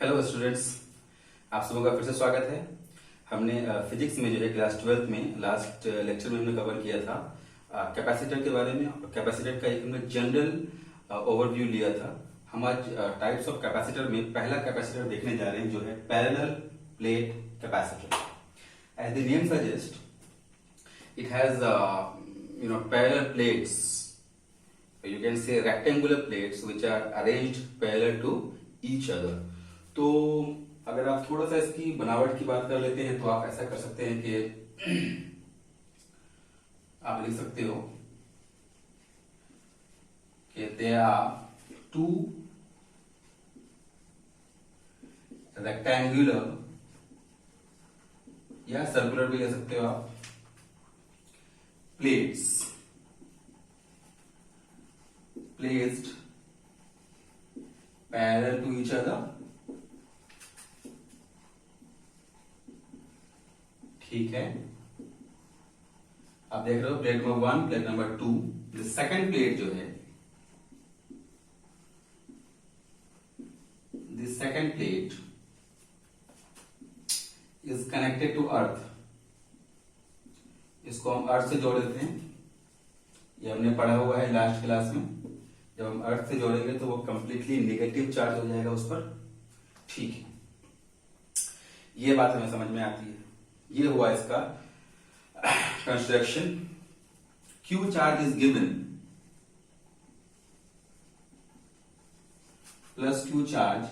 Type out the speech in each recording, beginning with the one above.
Hello students, आप सबों का फिर से स्वागत है। हमने फिजिक्स में जो है क्लास 12th में लास्ट लेक्चर में हमने कवर किया था कैपेसिटर के बारे में। कैपेसिटर का एक हमने जनरल ओवरव्यू लिया था। हम आज टाइप्स ऑफ कैपेसिटर में पहला कैपेसिटर देखने जा रहे हैं जो है parallel plate capacitor. As the name suggest, it has parallel plates. You can say rectangular plates which are arranged parallel to each other. तो अगर आप थोड़ा सा इसकी बनावट की बात कर लेते हैं तो आप ऐसा कर सकते हैं कि आप लिख सकते हो कि there are two rectangular या सर्कुलर भी कह सकते हो आप plates placed parallel to each other. ठीक है, आप देख रहे हो plate number 1, plate number 2। Second plate जो है, the second plate is connected to earth. इसको हम अर्थ से जोड़ देते हैं। ये हमने पढ़ा हुआ है लास्ट क्लास में। जब हम अर्थ से जोड़ेंगे तो वो कंप्लीटली नेगेटिव चार्ज हो जाएगा उस पर। ठीक है, ये बात हमें समझ में आती है। ये हुआ इसका construction. Q charge is given plus Q charge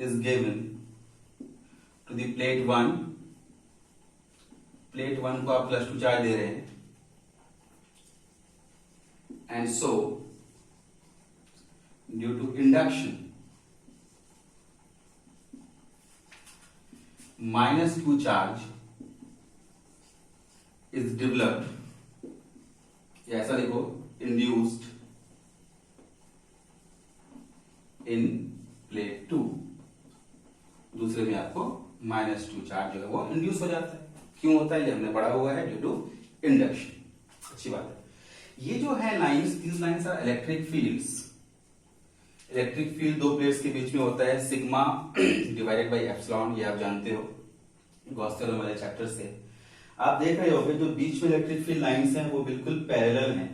is given to the plate 1। Plate 1 को आप प्लस 2 चार्ज दे रहे हैं, and so due to induction minus q charge is developed, या ऐसा लिखो, induced in plate 2। दूसरे में आपको -2 चार्ज जो है वो इंड्यूस हो जाता है। क्यों होता है ये हमने पढ़ा हुआ है, ड्यू टू इंडक्शन। अच्छी बात है। ये जो है lines, these lines are electric fields. Electric field दो प्लेट्स के बीच में होता है, सिग्मा डिवाइडेड बाय एप्सिलॉन। ये आप जानते हो गॉस थ्योरम वाले चैप्टर से। आप देख रहे होगे जो बीच में इलेक्ट्रिक फील्ड लाइंस हैं वो बिल्कुल पैरेलल हैं।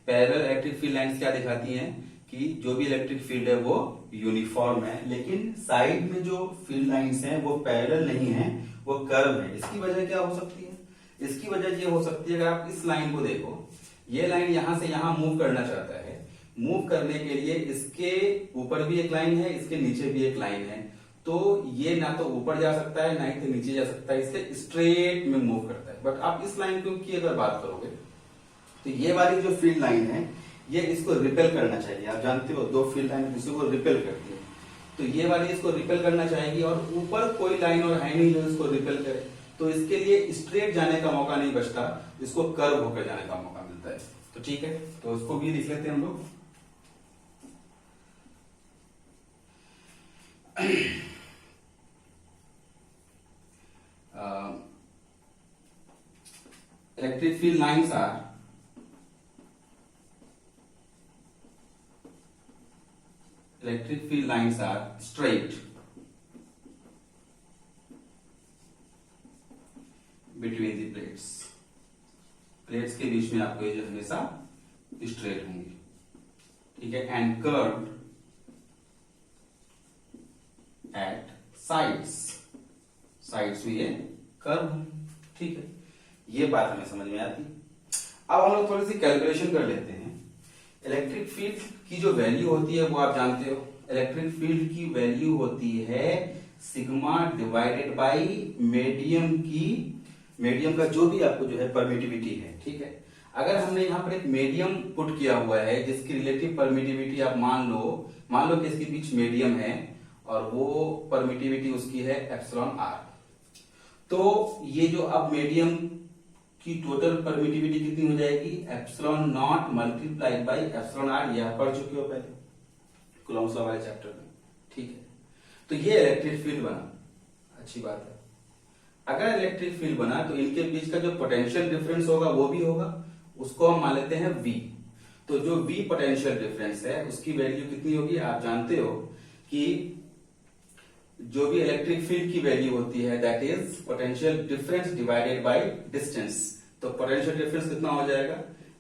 पैरेलल इलेक्ट्रिक फील्ड लाइंस क्या दिखाती हैं कि जो भी इलेक्ट्रिक फील्ड है वो यूनिफॉर्म है, लेकिन साइड में जो फील्ड लाइंस हैं वो पैरेलल नहीं है, वो कर्व है। इसकी वजह क्या हो सकती है? इसकी वजह ये हो सकती है, अगर आप इस लाइन को देखो, ये लाइन यहां से यहां मूव करना चाहता है। मूव करने के लिए इसके ऊपर भी एक लाइन है, इसके नीचे भी एक लाइन है, तो ये ना तो ऊपर जा सकता है ना ही तो नीचे जा सकता है, इससे स्ट्रेट में मूव करता है। बट आप इस लाइन की अगर बात करोगे तो ये वाली जो फील्ड लाइन है ये इसको रिपेल करना चाहिए। आप जानते हो दो फील्ड लाइन दूसरे को रिपेल करती है, तो ये वाली इसको रिपेल करना चाहेगी और ऊपर कोई लाइन और है नहीं जो इसको रिपेल करे, तो इसके लिए स्ट्रेट जाने का मौका नहीं बचता, इसको कर्व होकर जाने का मौका मिलता है। तो ठीक है, तो उसको भी लिख लेते हैं हम लोग। Electric field lines are straight between the plates। Plates के बीच में आपको ये जो हमेशा स्ट्रेट होंगी, ठीक है। And curved at sides, sides में ये कर्व है, ठीक है। ये बात हमें समझ में आती। अब हम लोग थोड़ी सी कैलकुलेशन कर लेते हैं। इलेक्ट्रिक फील्ड की जो वैल्यू होती है वो आप जानते हो। इलेक्ट्रिक फील्ड की वैल्यू होती है सिग्मा डिवाइडेड बाय मीडियम की, मीडियम का जो भी आपको जो है परमिटिविटी है, ठीक है। अगर हमने यहाँ पर एक मीडियम पुट किया हुआ है जिसकी रिलेटिव परमिटिविटी आप मान लो कि इसके बीच मीडियम है और वो परमिटिविटी उसकी है एप्सिलॉन आर, तो ये जो अब मीडियम की टोटल परमिटिविटी कितनी हो जाएगी? Epsilon not multiplied by epsilon R. ये आप पढ़ चुके हो पहले कूलॉम्स लॉ वाले चैप्टर में, ठीक है। तो ये इलेक्ट्रिक फील्ड बना, अच्छी बात है। अगर इलेक्ट्रिक फील्ड बना तो इनके बीच का जो पोटेंशियल डिफरेंस होगा वो भी होगा, उसको हम मान लेते हैं V। तो जो V पोटेंशियल डिफरेंस है उसकी वैल्यू कितनी होगी? आप जानते हो कि जो भी इलेक्ट्रिक फील्ड की वैल्यू होती है that is potential difference divided by distance. तो पोटेंशियल डिफरेंस कितना हो जाएगा,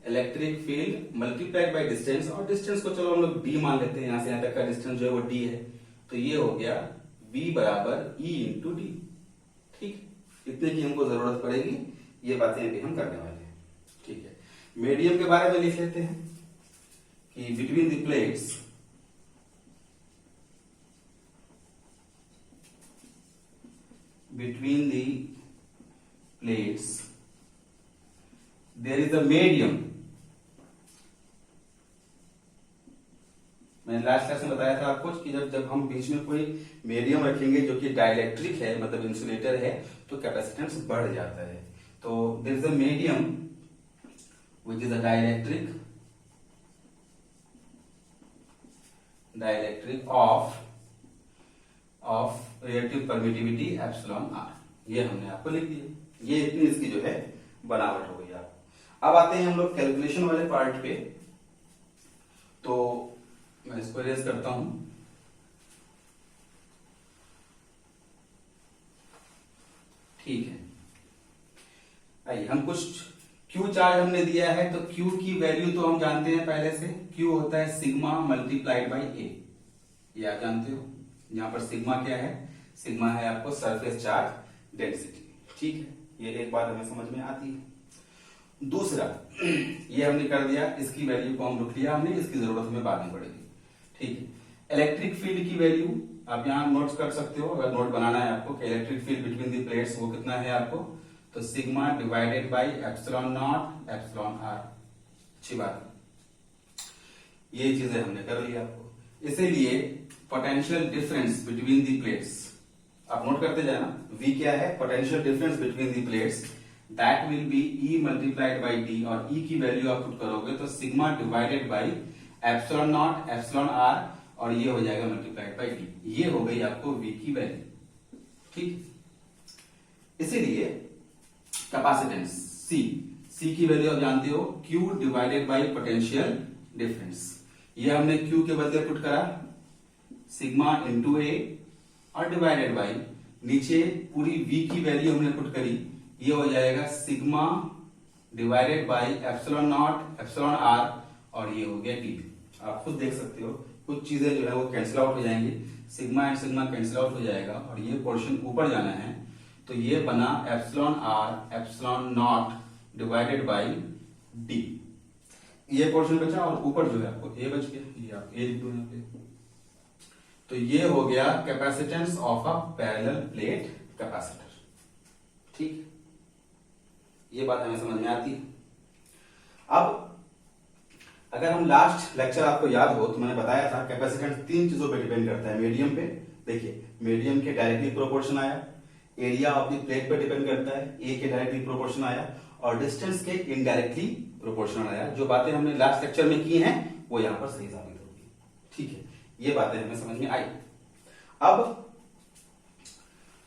electric field multiplied by distance, और डिस्टेंस को चलो हम लोग डी मान लेते हैं, यहां से यहां तक का डिस्टेंस जो है वो डी है, तो ये हो गया V बराबर E इंटू डी। ठीक, इतने की हमको जरूरत पड़ेगी, ये बातें अभी हम करने वाले हैं। ठीक है, मीडियम के बारे में लिख लेते हैं कि between the plates there is a medium। मैंने लास्ट क्लास में बताया था आपको कि जब हम बीच में कोई मीडियम रखेंगे जो कि डाइलेक्ट्रिक है, मतलब इंसुलेटर है, तो कैपेसिटेंस बढ़ जाता है। तो there is a medium which is a dielectric of relative permittivity epsilon R. ये हमने आपको लिख दिया, ये इतनी इसकी जो है बनावट हो गई आपको। अब आते हैं हम लोग कैलकुलेशन वाले पार्ट पे, तो मैं इसको इरेज करता हूं। ठीक है, आइए हम कुछ Q चार्ज हमने दिया है, तो Q की वैल्यू तो हम जानते हैं पहले से, Q होता है सिग्मा मल्टीप्लाइड बाई ए, ये आप जानते हो। यहां पर सिग्मा क्या है, सिग्मा है आपको सरफेस चार्ज डेंसिटी। ठीक है, ये एक बात हमें समझ में आती है। दूसरा, ये हमने कर दिया, इसकी वैल्यू को हम रख लिया हमने, इसकी जरूरत हमें बाद में पड़ेगी। ठीक है, इलेक्ट्रिक फील्ड की वैल्यू आप यहां नोट कर सकते हो, अगर नोट बनाना है आपको कि electric field between the plates वो कितना है आपको, तो sigma divided by epsilon not epsilon R. अच्छी बात, ये चीजें हमने कर ली आपको। इसीलिए potential difference between the plates आप नोट करते जाना, V क्या है, potential difference between the plates, that will be E multiplied by D, और E की वैल्यू आप पुट करोगे तो sigma divided by epsilon not epsilon R, और ये हो जाएगा मल्टीप्लाइड बाई डी। ये हो गई आपको V की वैल्यू। ठीक, इसीलिए कैपेसिटेंस C की वैल्यू आप जानते हो, Q divided by potential difference. ये हमने Q के बदले पुट करा सिग्मा इंटू ए, और डिवाइडेड बाई नीचे पूरी V की वैल्यू हमने पुट करी, ये हो जाएगा sigma divided by epsilon not epsilon R, और ये हो गया डी। आप खुद देख सकते हो कुछ चीजें जो है वो कैंसिल आउट हो जाएंगे, sigma and sigma cancel out हो जाएगा, और ये पोर्शन ऊपर जाना है, तो ये बना epsilon R epsilon naught divided by D. ये पोर्शन बचा, और ऊपर जो है आपको ए बच गया, ये आप ए लिख दो यहाँ पे। तो ये हो गया capacitance of a parallel plate capacitor. ठीक, ये बात हमें समझ में आती है। अब अगर हम लास्ट लेक्चर आपको याद हो तो मैंने बताया था कैपेसिटेंस तीन चीजों पे डिपेंड करता है। मीडियम पे, देखिए मीडियम के डायरेक्टली प्रोपोर्शन आया, एरिया ऑफ द प्लेट पे डिपेंड करता है, ए के डायरेक्टली प्रोपोर्शन आया, और डिस्टेंस के इनडायरेक्टली प्रोपोर्शनल आया। जो बातें हमने लास्ट लेक्चर में की हैं वो यहां पर सही साबित होगी। ठीक है, ये बातें हमें समझ में आई। अब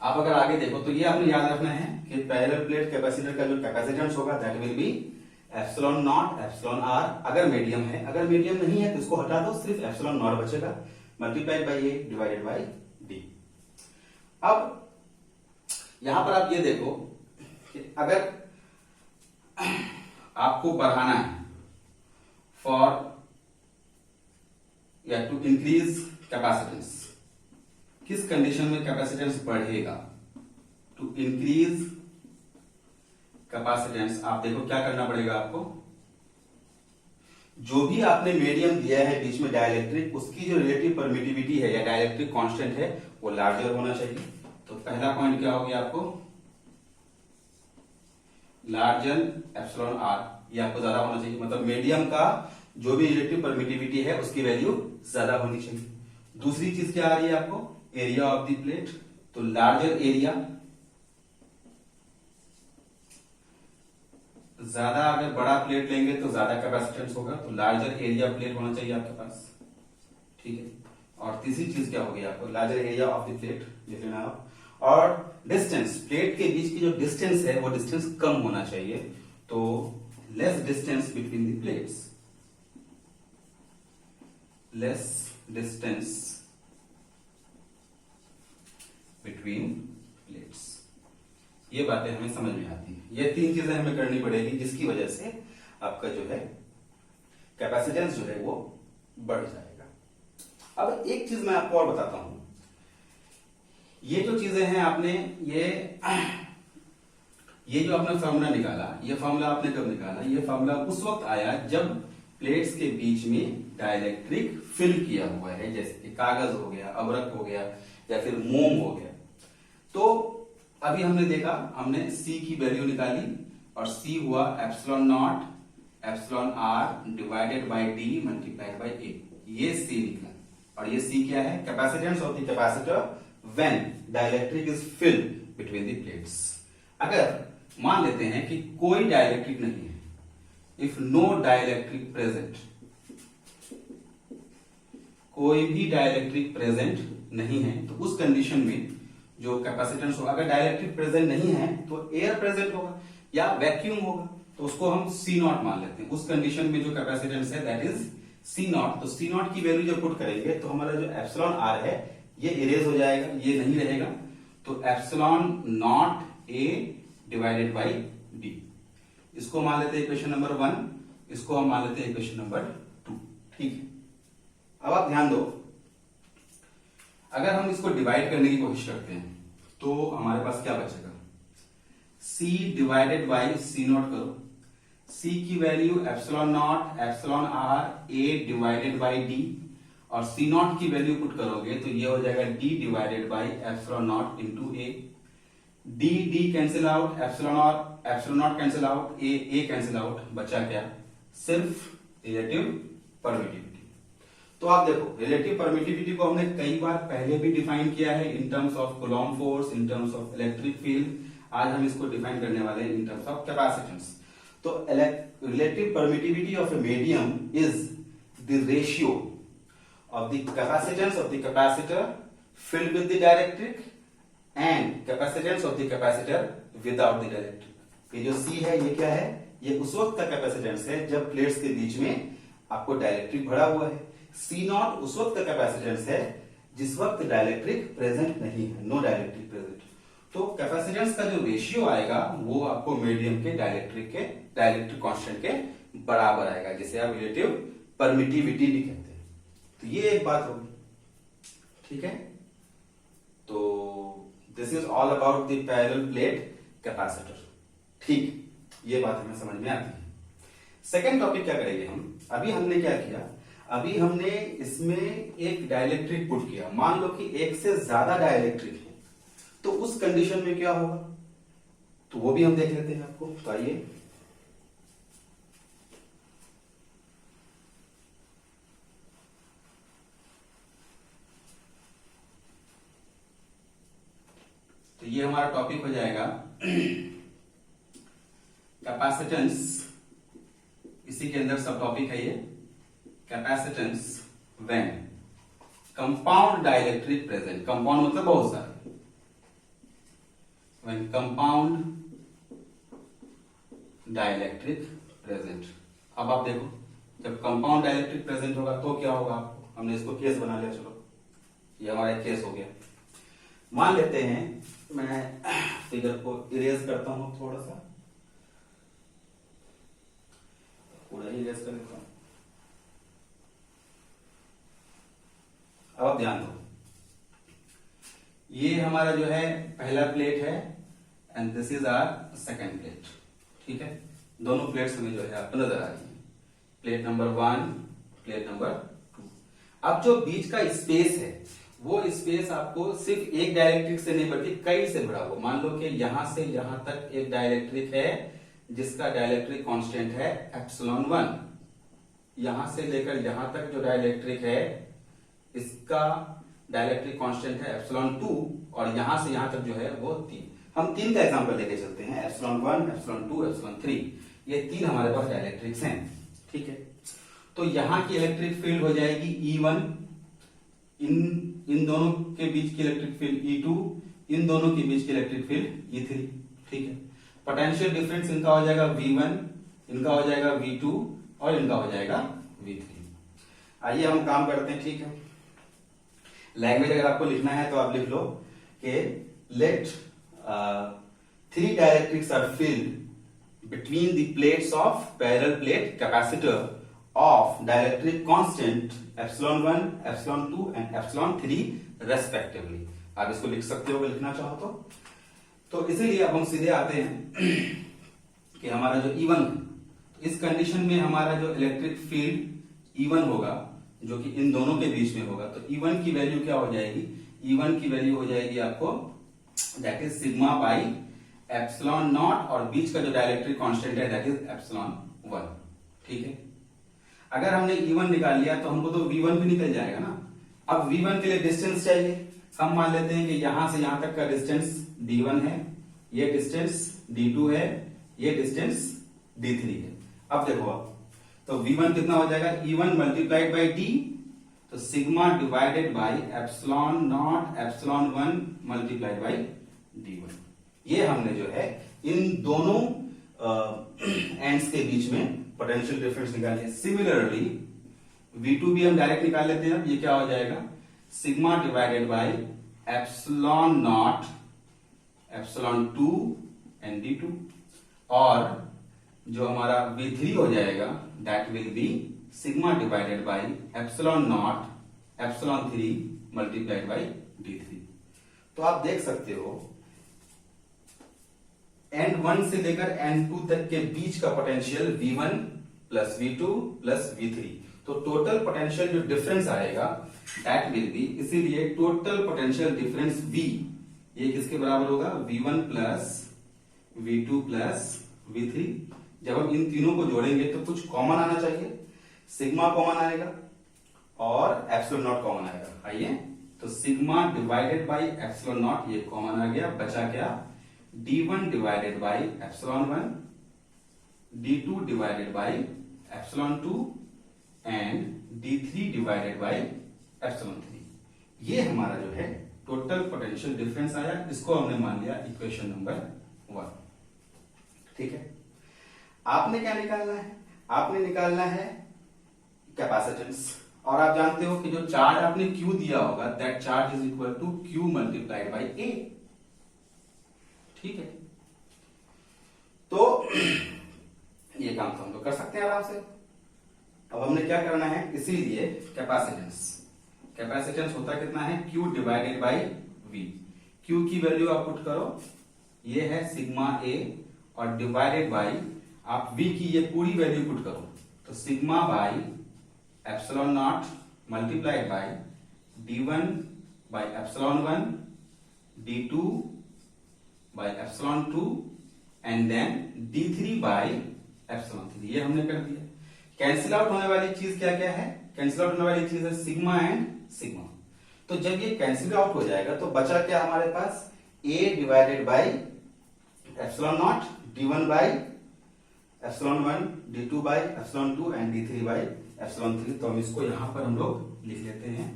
आप अगर आगे देखो तो ये आपने याद रखना है कि पैरेलल प्लेट कैपेसिटर का जो कैपेसिटेंस होगा that will be epsilon not epsilon R, अगर मीडियम है। अगर मीडियम नहीं है तो इसको हटा दो, सिर्फ एप्सिलॉन नॉट बचेगा, multiplied by A divided by D. अब यहां पर आप ये देखो कि अगर आपको बढ़ाना है फॉर या टू इंक्रीज कैपेसिटेंस, किस कंडीशन में कैपेसिटेंस बढ़ेगा, टू इंक्रीज कैपेसिटेंस, आप देखो क्या करना पड़ेगा आपको, जो भी आपने मीडियम दिया है बीच में डाइलेक्ट्रिक, उसकी जो रिलेटिव परमिटिविटी है या डाइलेक्ट्रिक कांस्टेंट है वो लार्जर होना चाहिए। तो पहला पॉइंट क्या हो गया आपको, लार्जर एप्सिलॉन आर, ये आपको ज्यादा होना चाहिए, मतलब मीडियम का जो भी रिलेटिव परमिटिविटी है उसकी वैल्यू ज्यादा होनी चाहिए। दूसरी चीज क्या आ रही है आपको, एरिया ऑफ द प्लेट, तो लार्जर एरिया, ज्यादा अगर बड़ा प्लेट लेंगे तो ज्यादा कैपेसिटेंस होगा, तो लार्जर एरिया प्लेट होना चाहिए आपके पास। ठीक है, और तीसरी चीज क्या होगी आपको, larger area of the plate लिख लेना आप, और डिस्टेंस, प्लेट के बीच की जो डिस्टेंस है वो डिस्टेंस कम होना चाहिए, तो less distance between the plates, less distance between plates. ये बातें हमें समझ में आती हैं। ये तीन चीजें हमें करनी पड़ेगी जिसकी वजह से आपका जो है कैपेसिटेंस जो है वो बढ़ जाएगा। अब एक चीज मैं आपको और बताता हूं, ये जो चीजें हैं आपने ये जो आपने फॉर्मूला निकाला, ये फॉर्मूला आपने कब निकाला? ये फॉर्मूला उस वक्त आया जब प्लेट्स के बीच में डाइलेक्ट्रिक फिल किया हुआ है, जैसे कि कागज हो गया, अबरक हो गया या फिर मोम हो गया। तो अभी हमने देखा, हमने C की वैल्यू निकाली और C हुआ epsilon not epsilon R divided by D multiplied by A। ये C निकला और ये C क्या है? Capacitance of the capacitor when dielectric is filled between the plates. अगर मान लेते हैं कि कोई डाइलेक्ट्रिक नहीं है, इफ नो डाइलेक्ट्रिक प्रेजेंट, कोई भी डाइलेक्ट्रिक प्रेजेंट नहीं है, तो उस कंडीशन में जो कैपेसिटेंस होगा, अगर डाइलेक्ट्रिक प्रेजेंट नहीं है तो एयर प्रेजेंट होगा या वैक्यूम होगा, तो उसको हम C नॉट मान लेते हैं। उस कंडीशन में जो कैपेसिटेंस है दैट इज C नॉट। तो C नॉट की वैल्यू जब पुट करेंगे तो हमारा जो एप्सिलॉन R है ये इरेज हो जाएगा, ये नहीं रहेगा। तो epsilon not A divided by D, इसको मान लेते हैं इक्वेशन नंबर 1, इसको हम मान लेते हैं इक्वेशन नंबर 2। ठीक है, अब आप ध्यान दो, अगर हम इसको डिवाइड करने की कोशिश करते हैं तो हमारे पास क्या बचेगा? C divided by C not करो, C की value epsilon not epsilon R A divided by D और C नॉट की वैल्यू पुट करोगे तो ये हो जाएगा D divided by epsilon not into A। D D cancel out, epsilon not cancel out, A cancel out, बचा क्या? सिर्फ रिलेटिव परमिटिविटी। तो आप देखो, रिलेटिव परमिटिविटी को हमने कई बार पहले भी डिफाइन किया है in terms of Coulomb force, in terms of electric field. आज हम इसको डिफाइन करने वाले हैं इन टर्म्स ऑफ कैपेसिटेंस। तो relative permittivity of a medium is the ratio of the capacitance of the capacitor filled with the dielectric and capacitance of the capacitor without the dielectric. ये जो C है ये क्या है? ये उस वक्त का कैपेसिटेंस है जब प्लेट्स के बीच में आपको डाइलेक्ट्रिक भरा हुआ है। C नॉट उस वक्त का कैपेसिटेंस है जिस वक्त डाइलेक्ट्रिक प्रेजेंट नहीं है, नो डाइलेक्ट्रिक प्रेजेंट। तो कैपेसिटेंस का जो रेशियो आएगा वो आपको मीडियम के डाइलेक्ट्रिक कांस्टेंट के बराबर आएगा, जिसे आप रिलेटिव परमिटिविटी भी कहते हैं। तो ये एक बात होगी, ठीक है। तो this is all about the parallel plate capacitor. ठीक, ये बात हमें समझ में आती है। सेकेंड टॉपिक क्या करेंगे हम? अभी हमने क्या किया, अभी हमने इसमें एक डाइलेक्ट्रिक पुट किया। मान लो कि एक से ज्यादा डाइलेक्ट्रिक है, तो उस कंडीशन में क्या होगा, तो वो भी हम देख लेते हैं आपको। तो आइए, तो ये हमारा टॉपिक हो जाएगा कैपेसिटेंस। इसी के अंदर सब टॉपिक है ये, capacitance when compound dielectric present. Compound मतलब बहुत सारे। When compound dielectric present. अब आप देखो, जब कंपाउंड डाइलेक्ट्रिक प्रेजेंट होगा तो क्या होगा आपको? हमने इसको केस बना लिया, चलो ये हमारा एक केस हो गया। मान लेते हैं, मैं फिगर को इरेज करता हूं थोड़ा सा, पूरा ही इरेज कर देता हूं। अब आप ध्यान दो, ये हमारा जो है पहला प्लेट है and this is our second plate. ठीक है, दोनों प्लेट्स में जो है आपको नजर आ रही है, प्लेट नंबर 1, प्लेट नंबर 2। अब जो बीच का स्पेस है वो स्पेस आपको सिर्फ एक डाइलेक्ट्रिक से नहीं बल्कि कई से भरा हुआ। मान लो कि यहां से यहां तक एक डाइलेक्ट्रिक है जिसका डाइलेक्ट्रिक कांस्टेंट है एप्सिलॉन 1। यहां से लेकर यहां तक जो डाइलेक्ट्रिक है इसका डाइलेक्ट्रिक कांस्टेंट है एप्सिलॉन 2 और यहां से यहां तक जो है वो 3। हम 3 का एग्जांपल लेके चलते हैं, एप्सिलॉन 1, एप्सिलॉन 2, एप्सिलॉन 3। ये 3 हमारे पास डाइलेक्ट्रिक्स हैं। ठीक है, तो यहां की इलेक्ट्रिक फील्ड हो जाएगी E1, इन दोनों के बीच की इलेक्ट्रिक फील्ड E2, इन दोनों के बीच की इलेक्ट्रिक फील्ड E3। ठीक है, पोटेंशियल डिफरेंस इनका हो जाएगा V1, इनका हो जाएगा V2 और इनका हो जाएगा V3। आइए हम काम करते हैं। ठीक है, लैंग्वेज अगर आपको लिखना है तो आप लिख लो कि let three dielectrics are filled between the plates of parallel plate capacitor of dielectric constant epsilon 1, epsilon 2 and epsilon 3 respectively. आप इसको लिख सकते हो लिखना चाहो तो इसीलिए अब हम सीधे आते हैं कि हमारा जो E1, इस कंडीशन में हमारा जो इलेक्ट्रिक फील्ड E1 होगा जो कि इन दोनों के बीच में होगा, तो E1 की वैल्यू क्या हो जाएगी? E1 की वैल्यू हो जाएगी आपको that is sigma by epsilon not और बीच का जो डाइलेक्ट्रिक कांस्टेंट है दैट इज एप्सिलॉन 1। ठीक है, अगर हमने E1 निकाल लिया तो हमको तो V1 भी निकल जाएगा ना। अब V1 के लिए डिस्टेंस चाहिए, हम मान लेते हैं कि यहां से यहां तक का डिस्टेंस D1 है, ये डिस्टेंस D2 है, ये डिस्टेंस D3 है। अब देखो तो V1 कितना हो जाएगा? E1 मल्टीप्लाइड बाई D, तो sigma divided by epsilon not epsilon 1 multiplied by D1। ये हमने जो है इन दोनों एंड्स के बीच में पोटेंशियल डिफरेंस निकाल लिया। सिमिलरली V2 भी हम डायरेक्ट निकाल लेते हैं। ये क्या हो जाएगा? Sigma divided by epsilon not epsilon 2 and D2, और जो हमारा V3 हो जाएगा that will be sigma divided by epsilon not epsilon 3 multiplied by D3। तो आप देख सकते हो N1 से लेकर N2 तक के बीच का potential V1 plus V2 plus V3, तो टोटल पोटेंशियल जो डिफरेंस आएगा दैट विल बी, इसीलिए टोटल पोटेंशियल डिफरेंस V ये किसके बराबर होगा? V1 plus V2 plus V3। जब हम इन तीनों को जोड़ेंगे तो कुछ कॉमन आना चाहिए, सिग्मा कॉमन आएगा और एप्सिलॉन नॉट कॉमन आएगा। आइए, तो sigma divided by epsilon not ये कॉमन आ गया, बचा क्या? D1 divided by epsilon 1, D2 divided by epsilon 2 and D3 divided by epsilon 3। ये हमारा जो है टोटल पोटेंशियल डिफरेंस आया, इसको हमने मान लिया इक्वेशन नंबर 1। ठीक है, आपने क्या निकालना है? आपने निकालना है कैपेसिटेंस, और आप जानते हो कि जो चार्ज आपने Q दिया होगा that charge is equal to Q multiplied by A। ठीक है, तो ये काम तो हम लोग कर सकते हैं आराम से। अब हमने क्या करना है? इसीलिए कैपेसिटेंस होता कितना है? Q divided by V। Q की वैल्यू आप पुट करो, ये है सिग्मा A, और डिवाइडेड बाई आप V की ये पूरी वैल्यू पुट करो, तो sigma by epsilon not multiplied by D1 by epsilon 1, D2 by epsilon 2 and then D3 by epsilon 3। ये हमने कर दिया। कैंसिल आउट होने वाली चीज क्या क्या है? कैंसिल आउट होने वाली चीज है सिग्मा एंड सिग्मा। तो जब ये कैंसिल आउट हो जाएगा तो बचा क्या हमारे पास? A divided by epsilon not, D1 by epsilon 1, D2 by epsilon 2 and D3 by epsilon 3। तो हम इसको यहां पर हम लोग लिख लेते हैं।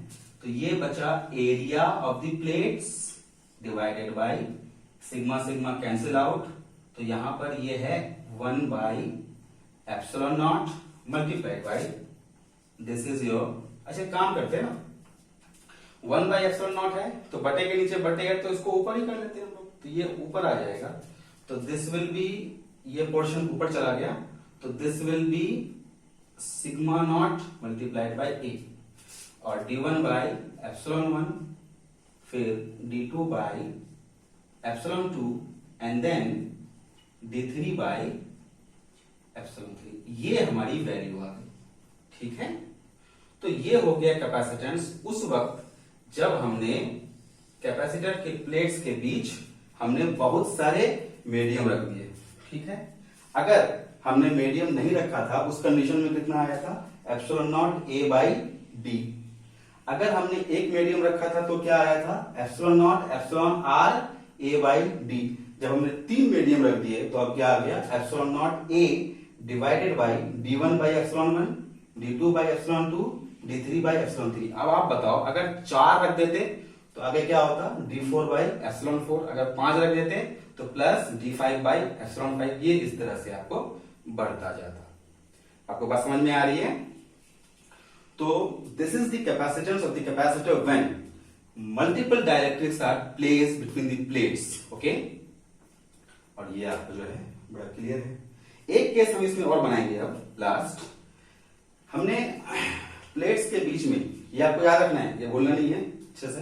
तो ये बचा area of the plates divided by sigma sigma cancel out, तो यहां पर ये है 1 by epsilon not multiplied by this is your, अच्छा काम करते हैं ना, 1 बाई एप्सिलॉन नॉट है तो बटे के नीचे बटे है, तो इसको ऊपर ही कर लेते हैं हम लोग, तो ये ऊपर आ जाएगा। तो दिस विल बी, ये पोर्शन ऊपर चला गया, तो this will be sigma naught multiplied by A, और D1 बाई एप्सिलॉन 1, फिर D2 by epsilon 2 and then D3 by epsilon 3। ये हमारी वैल्यू आ गई। ठीक है, तो ये हो गया कैपेसिटेंस उस वक्त जब हमने कैपेसिटर के प्लेट्स के बीच हमने बहुत सारे मीडियम रख दिए। ठीक है, अगर हमने मीडियम नहीं रखा था उस कंडीशन में कितना आया था? Epsilon not A by D। अगर हमने एक मीडियम रखा था तो क्या आया था? Epsilon not epsilon R A by D। जब हमने 3 मीडियम रख दिए तो अब क्या आ गया? Epsilon not A divided by D1 by epsilon 1, D2 by epsilon 2, D3 by epsilon 3। अब आप बताओ, अगर 4 रख देते तो आगे क्या होता? D4 by epsilon 4। अगर 5 रख देते तो प्लस D5 बाई एप्सिलॉन 5। ये इस तरह से आपको बढ़ता जाता। आपको बात समझ में आ रही है? तो this is the capacitance of the capacitor when multiple dielectrics are placed between the plates, okay. और ये आपको जो है बड़ा क्लियर है। एक केस हम इसमें और बनाएंगे अब लास्ट। हमने प्लेट्स के बीच में, ये आपको याद रखना है, ये बोलना नहीं है अच्छे से।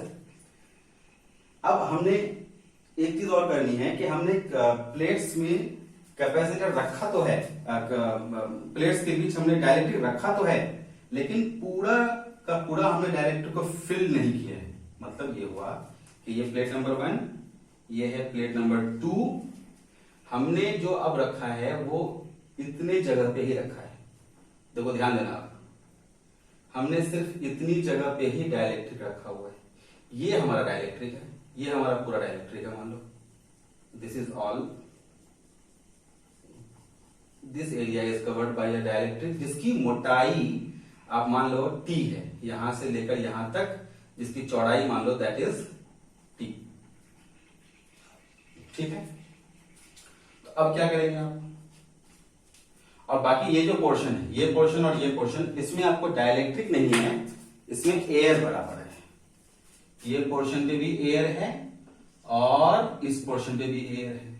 अब हमने एक चीज और करनी है कि हमने प्लेट्स में कैपेसिटर रखा तो है, प्लेट्स के बीच हमने डाइलेक्ट्रिक रखा तो है, लेकिन पूरा का पूरा हमने डाइलेक्ट्रिक को फिल नहीं किया है। मतलब ये हुआ कि ये प्लेट नंबर 1, ये है प्लेट नंबर 2। हमने जो अब रखा है वो इतने जगह पे ही रखा है। देखो ध्यान देना आप, हमने सिर्फ इतनी जगह पे ही डाइलेक्ट्रिक रखा हुआ है। ये हमारा डाइलेक्ट्रिक है, ये हमारा पूरा डाइलेक्ट्रिक है। मान लो this is all, this area is covered by a dielectric जिसकी मोटाई आप मान लो T है, यहां से लेकर यहां तक जिसकी चौड़ाई मान लो दैट इज T। ठीक है, तो अब क्या करेंगे आप, और बाकी ये जो पोर्शन है, ये पोर्शन और ये पोर्शन, इसमें आपको डाइलेक्ट्रिक नहीं है, इसमें एयर बराबर है। ये पोर्शन पे भी एयर है और इस पोर्शन पे भी एयर है।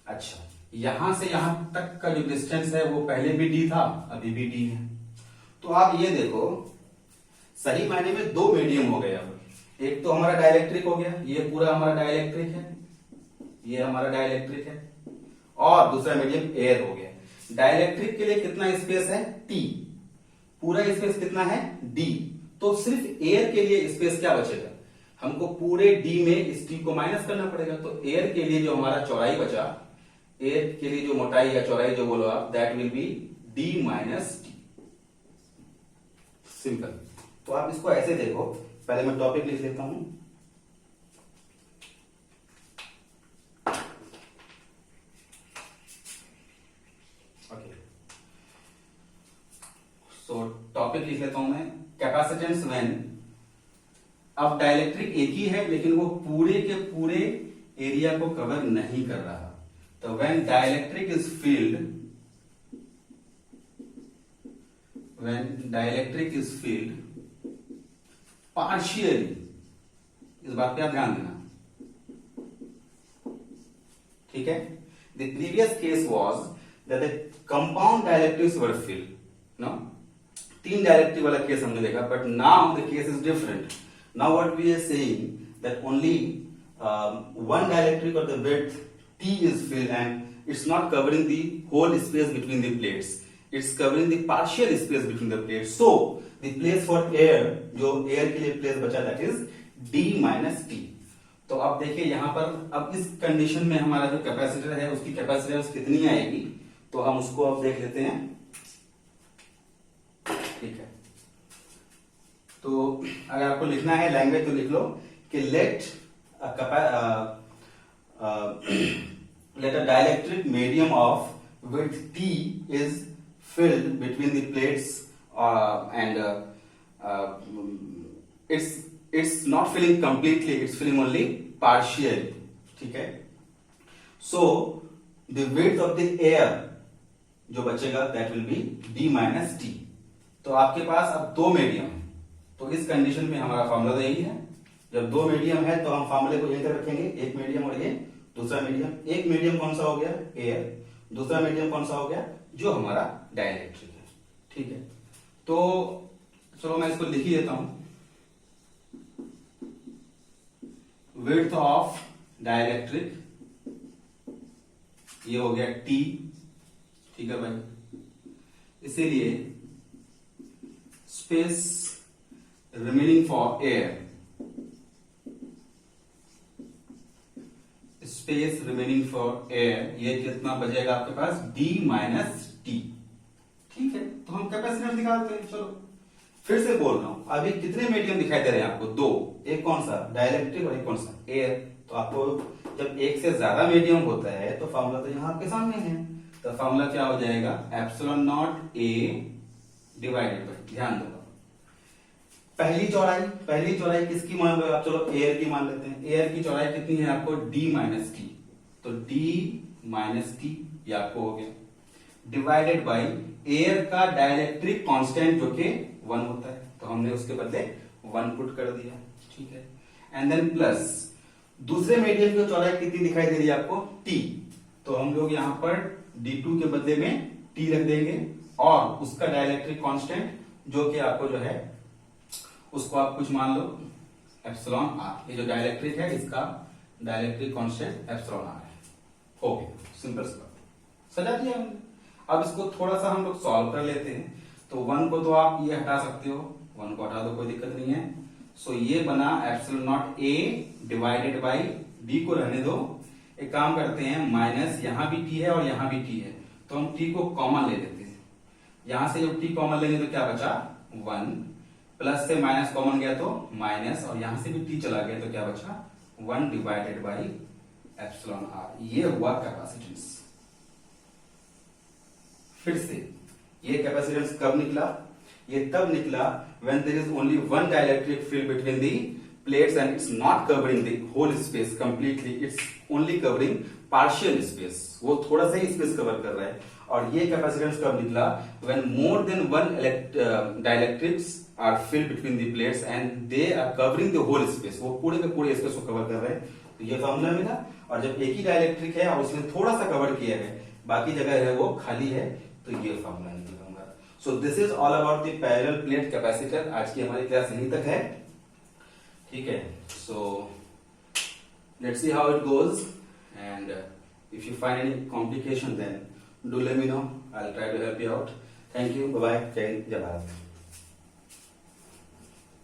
अच्छा, यहां से यहां तक का जो डिस्टेंस है वो पहले भी D था, अभी भी D है। तो आप ये देखो, सही मायने में दो मीडियम हो गए। अब एक तो हमारा डाइलेक्ट्रिक हो गया, ये पूरा हमारा डाइलेक्ट्रिक है, ये हमारा डाइलेक्ट्रिक है, और दूसरा मीडियम एयर हो गया। डाइलेक्ट्रिक के लिए कितना स्पेस है T, पूरा स्पेस कितना है D। तो सिर्फ एयर के लिए स्पेस क्या बचेगा, हमको पूरे D में इस T को माइनस करना पड़ेगा। तो एयर के लिए जो हमारा चौड़ाई बचा, एयर के लिए जो मोटाई या चौड़ाई जो बोलो आप, that will B D minus T। Simple. तो आप इसको ऐसे देखो, पहले मैं टॉपिक लिख लेता हूं। ओके, सो टॉपिक लिख लेता हूं मैं, कैपेसिटेंस व्हेन। अब डाइलेक्ट्रिक एक ही है लेकिन वो पूरे के पूरे एरिया को कवर नहीं कर रहा। तो when dielectric is field, when dielectric is filled partially, इस बात पे आप ध्यान देना, ठीक है। The previous case was that the compound dielectrics were filled, no? तीन डाइलेक्ट्रिक वाला केस हमने देखा, but now the case is different. Now what we are saying that only one dielectric or the width T is filled and it's not covering the whole space between the plates. It's covering the partial space between the plates. So the place for air, जो air के लिए place बचा, that is D minus T. तो अब देखिए यहां पर, अब इस कंडीशन में हमारा जो कैपेसिटर है उसकी कैपेसिटेंस कितनी आएगी, तो हम उसको अब देख लेते हैं। ठीक है, तो अगर आपको लिखना है लैंग्वेज तो लिख लो कि let a dielectric medium of width T is filled between the plates and it's not filling completely, it's filling only partially, ठीक है। So the width of the air जो बचेगा that will be D minus T। तो आपके पास अब दो medium है, तो इस कंडीशन में हमारा फॉर्मूला तो यही है। जब दो मीडियम है तो हम फॉर्मूले को यहीं तक रखेंगे, एक मीडियम और ये दूसरा मीडियम। एक मीडियम कौन सा हो गया, एयर, दूसरा मीडियम कौन सा हो गया, जो हमारा डाइलेक्ट्रिक है। ठीक है, तो चलो मैं इसको लिख ही देता हूं। विड्थ ऑफ डाइलेक्ट्रिक, ये हो गया T, ठीक है भाई। इसीलिए space remaining for air, space remaining for air, ये कितना बचेगा आपके पास, D माइनस T। ठीक है, तो हम कैपेसिटेंस निकालते हैं। चलो फिर से बोल रहा हूं, अभी कितने मीडियम दिखाई दे रहे हैं आपको, दो। एक कौन सा, डाइलेक्ट्रिक, और एक कौन सा, एयर। तो आपको जब एक से ज्यादा मीडियम होता है तो फॉर्मूला तो यहां आपके सामने है। तो फॉर्मूला क्या हो जाएगा, epsilon not A divided by, ध्यान दो, पहली चौड़ाई किसकी मान लो आप, चलो एयर की मान लेते हैं। एयर की चौड़ाई कितनी है आपको, D माइनस T। तो D माइनस T ये आपको हो गया, डिवाइडेड बाय एयर का डाइलेक्ट्रिक कांस्टेंट जो कि 1 होता है, तो हमने उसके बदले 1 पुट कर दिया। ठीक है, एंड देन प्लस दूसरे मीडियम की चौड़ाई कितनी दिखाई दे रही है आपको, टी, तो हम लोग यहाँ पर D2 के बदले में टी रख देंगे और उसका डाइलेक्ट्रिक कांस्टेंट जो कि आपको जो है उसको आप कुछ मान लो एप्सिलॉन आर, ये जो डाइलेक्ट्रिक है इसका डाइलेक्ट्रिक कांस्टेंट एप्सिलॉन आर है। ओके, सिंपल सा सजा दिया हमने। अब इसको थोड़ा सा हम लोग सॉल्व कर लेते हैं। तो 1 को तो आप ये हटा सकते हो, 1 को हटा दो, कोई दिक्कत नहीं है। सो ये बना epsilon naught A divided by B को रहने दो। एक काम करते हैं, माइनस यहां भी टी है और यहां भी टी है, तो हम टी को कॉमन ले लेते हैं। यहां से जब टी कॉमन लेंगे तो क्या बचा 1, प्लस से माइनस कॉमन गया तो माइनस, और यहां से भी टी चला गया तो क्या बचा 1 डिवाइडेड बाई एप्सिलॉन आर। ये हुआ कैपेसिटेंस। फिर से ये कैपेसिटेंस कब निकला, ये तब निकला when there is only one dielectric field between the plates and it's not covering the whole space completely, it's only covering partial space, वो थोड़ा सा ही स्पेस कवर कर रहा है। और ये कैपेसिटेंस कब निकला, when more than one dielectrics are filled between the plates and they are covering the whole space, वो पूरे के पूरे स्पेस को कवर कर रहे हैं, तो ये फॉर्मूला मिला। और जब एक ही डाइलेक्ट्रिक है और उसने थोड़ा सा कवर किया है, बाकी जगह है वो खाली है, तो ये फॉर्मूला निकला हमारा। So this is all about the parallel plate capacitor. आज की हमारी क्लास यहीं तक है, ठीक है। So let's see how it goes and if you find any complication then do let me know, I will try to help you out. Thank you, bye bye, जय हिंद, जय भारत।